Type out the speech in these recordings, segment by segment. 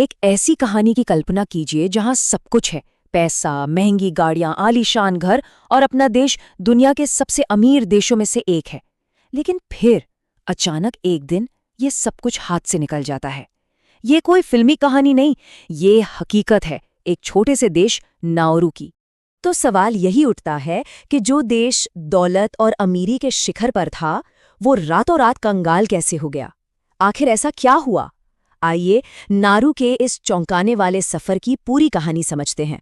एक ऐसी कहानी की कल्पना कीजिए जहां सब कुछ है, पैसा, महंगी गाड़ियां, आलीशान घर और अपना देश दुनिया के सबसे अमीर देशों में से एक है। लेकिन फिर अचानक एक दिन ये सब कुछ हाथ से निकल जाता है। ये कोई फिल्मी कहानी नहीं, ये हकीकत है एक छोटे से देश नाउरू की। तो सवाल यही उठता है कि जो देश दौलत और अमीरी के शिखर पर था, वो रातों रात कंगाल कैसे हो गया? आखिर ऐसा क्या हुआ? आइए नारू के इस चौंकाने वाले सफर की पूरी कहानी समझते हैं।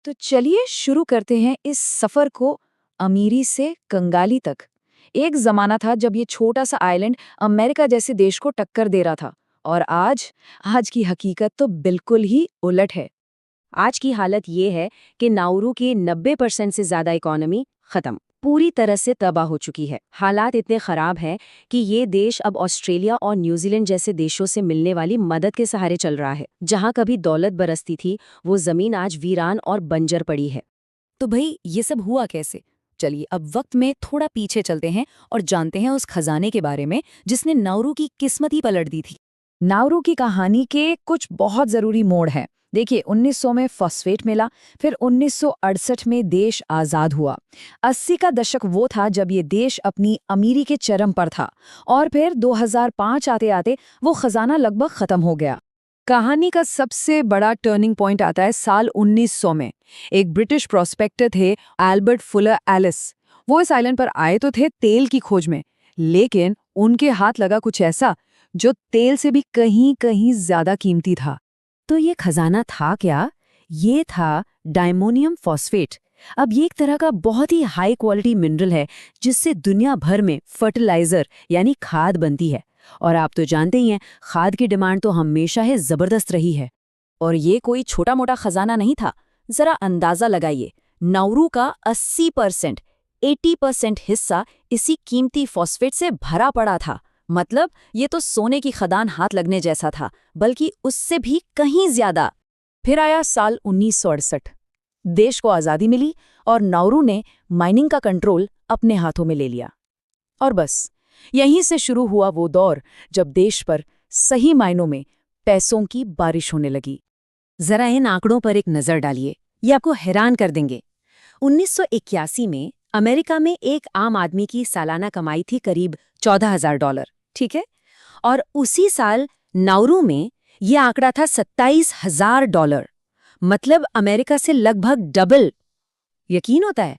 तो चलिए शुरू करते हैं इस सफर को अमीरी से कंगाली तक। एक जमाना था जब ये छोटा सा आइलैंड अमेरिका जैसे देश को टक्कर दे रहा था, और आज की हकीकत तो बिल्कुल ही उलट है। आज की हालत ये है कि नाउरू की 90% से ज्यादा इकोनॉमी खत्म, पूरी तरह से तबाह हो चुकी है। हालात इतने खराब हैं कि ये देश अब ऑस्ट्रेलिया और न्यूजीलैंड जैसे देशों से मिलने वाली मदद के सहारे चल रहा है। जहां कभी दौलत बरसती थी, वो जमीन आज वीरान और बंजर पड़ी है। तो भाई ये सब हुआ कैसे? चलिए अब वक्त में थोड़ा पीछे चलते हैं और जानते हैं उस खजाने के बारे में जिसने नाउरू की किस्मत ही पलट दी थी। नाउरू की कहानी के कुछ बहुत जरूरी मोड़ हैं। देखिए, 1900 में फॉस्फेट मिला, फिर 1968 में देश आज़ाद हुआ। 80 का दशक वो था जब ये देश अपनी अमीरी के चरम पर था, और फिर 2005 आते आते वो खजाना लगभग खत्म हो गया। कहानी का सबसे बड़ा टर्निंग पॉइंट आता है साल 1900 में। एक ब्रिटिश प्रोस्पेक्टर थे, एल्बर्ट फुलर एलिस। वो इस आइलैंड पर आए तो थे तेल की खोज में, लेकिन उनके हाथ लगा कुछ ऐसा जो तेल से भी कहीं कहीं ज्यादा कीमती था। तो ये खजाना था क्या? ये था डायमोनियम फॉस्फेट। अब ये एक तरह का बहुत ही हाई क्वालिटी मिनरल है जिससे दुनिया भर में फर्टिलाइजर यानी खाद बनती है। और आप तो जानते ही हैं, खाद की डिमांड तो हमेशा ही जबरदस्त रही है। और ये कोई छोटा मोटा खजाना नहीं था। जरा अंदाजा लगाइए, नाउरू का 80%, 80% हिस्सा इसी कीमती फॉस्फेट से भरा पड़ा था। मतलब ये तो सोने की खदान हाथ लगने जैसा था, बल्कि उससे भी कहीं ज्यादा। फिर आया साल 1968। देश को आज़ादी मिली और नाउरू ने माइनिंग का कंट्रोल अपने हाथों में ले लिया। और बस यहीं से शुरू हुआ वो दौर जब देश पर सही मायनों में पैसों की बारिश होने लगी। जरा इन आंकड़ों पर एक नजर डालिए, ये आपको हैरान कर देंगे। 1981 में अमेरिका में एक आम आदमी की सालाना कमाई थी करीब $14,000, ठीक है? और उसी साल नाउरू में ये आंकड़ा था $27,000। मतलब अमेरिका से लगभग डबल। यकीन होता है?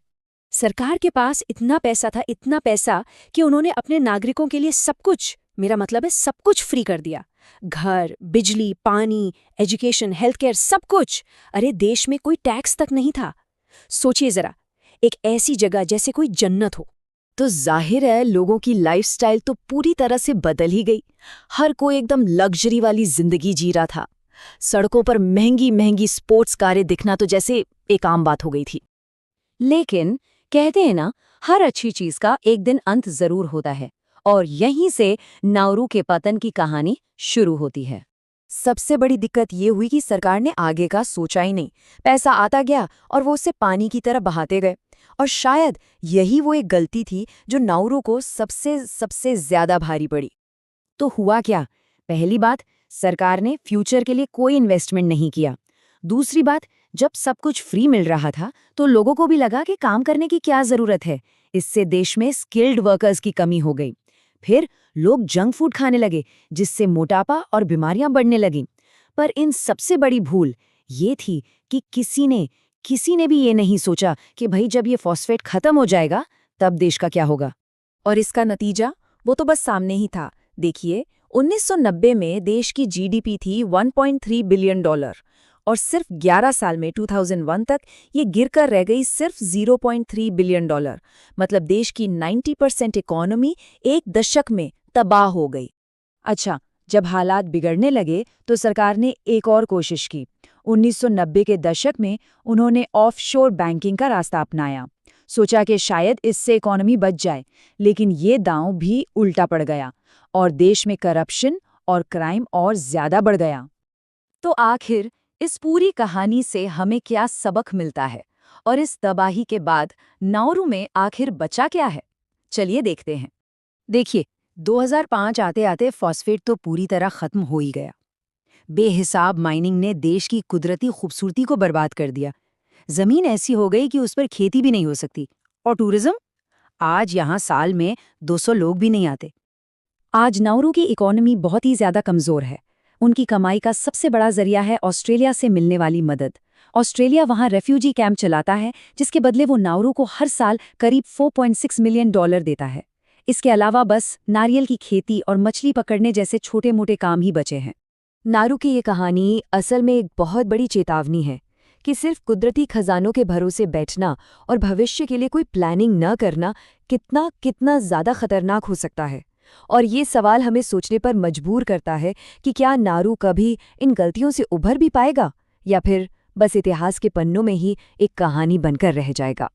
सरकार के पास इतना पैसा था, इतना पैसा कि उन्होंने अपने नागरिकों के लिए सब कुछ, मेरा मतलब है सब कुछ फ्री कर दिया। घर, बिजली, पानी, एजुकेशन, हेल्थ केयर, सब कुछ। अरे देश में कोई टैक्स तक नहीं था। सोचिए जरा, एक ऐसी जगह जैसे कोई जन्नत हो। तो जाहिर है लोगों की लाइफस्टाइल तो पूरी तरह से बदल ही गई। हर कोई एकदम लग्जरी वाली जिंदगी जी रहा था। सड़कों पर महंगी महंगी स्पोर्ट्स कारें दिखना तो जैसे एक आम बात हो गई थी। लेकिन कहते हैं ना, हर अच्छी चीज का एक दिन अंत जरूर होता है, और यहीं से नाउरू के पतन की कहानी शुरू होती है। सबसे बड़ी दिक्कत ये हुई कि सरकार ने आगे का सोचा ही नहीं। पैसा आता गया और वो उसे पानी की तरह बहाते गए। और शायद यही वो एक गलती थी जो नाउरू को सबसे सबसे ज्यादा भारी पड़ी। तो हुआ क्या? पहली बात, सरकार ने फ्यूचर के लिए कोई इन्वेस्टमेंट नहीं किया। दूसरी बात, जब सब कुछ फ्री मिल रहा था तो लोगों को भी लगा कि काम करने की क्या जरूरत है। इससे देश में स्किल्ड वर्कर्स की कमी हो गई। फिर लोग जंक फूड खाने लगे, जिससे मोटापा और बीमारियां बढ़ने लगीं। पर इन सबसे बड़ी भूल ये थी कि किसी ने भी ये नहीं सोचा कि भाई जब ये फॉस्फेट खत्म हो जाएगा तब देश का क्या होगा। और इसका नतीजा वो तो बस सामने ही था। देखिए, 1990 में देश की जीडीपी थी $1.3 बिलियन, और सिर्फ 11 साल में 2001 तक ये गिरकर रह गई सिर्फ $0.3 बिलियन। मतलब देश की 90% इकोनॉमी एक दशक में तबाह हो गई। अच्छा, जब हालात बिगड़ने लगे तो सरकार ने एक और कोशिश की। 1990 के दशक में उन्होंने ऑफशोर बैंकिंग का रास्ता अपनाया। सोचा कि शायद इससे इकोनॉमी बच जाए, लेकिन ये दांव भी उल्टा पड़ गया और देश में करप्शन और क्राइम और ज्यादा बढ़ गया। तो आखिर इस पूरी कहानी से हमें क्या सबक मिलता है, और इस तबाही के बाद नाउरू में आखिर बचा क्या है? चलिए देखते हैं। देखिए, 2005 आते आते फॉस्फेट तो पूरी तरह खत्म हो ही गया। बेहिसाब माइनिंग ने देश की कुदरती खूबसूरती को बर्बाद कर दिया। जमीन ऐसी हो गई कि उस पर खेती भी नहीं हो सकती। और टूरिज्म, आज यहाँ साल में 200 लोग भी नहीं आते। आज नाउरू की इकोनॉमी बहुत ही ज्यादा कमजोर है। उनकी कमाई का सबसे बड़ा जरिया है ऑस्ट्रेलिया से मिलने वाली मदद। ऑस्ट्रेलिया वहां रेफ्यूजी कैंप चलाता है, जिसके बदले वो नाउरू को हर साल करीब $4.6 मिलियन देता है। इसके अलावा बस नारियल की खेती और मछली पकड़ने जैसे छोटे मोटे काम ही बचे हैं। नाउरू की ये कहानी असल में एक बहुत बड़ी चेतावनी है कि सिर्फ कुदरती खजानों के भरोसे बैठना और भविष्य के लिए कोई प्लानिंग न करना कितना कितना ज्यादा खतरनाक हो सकता है। और ये सवाल हमें सोचने पर मजबूर करता है कि क्या नाउरू कभी इन गलतियों से उभर भी पाएगा, या फिर बस इतिहास के पन्नों में ही एक कहानी बनकर रह जाएगा।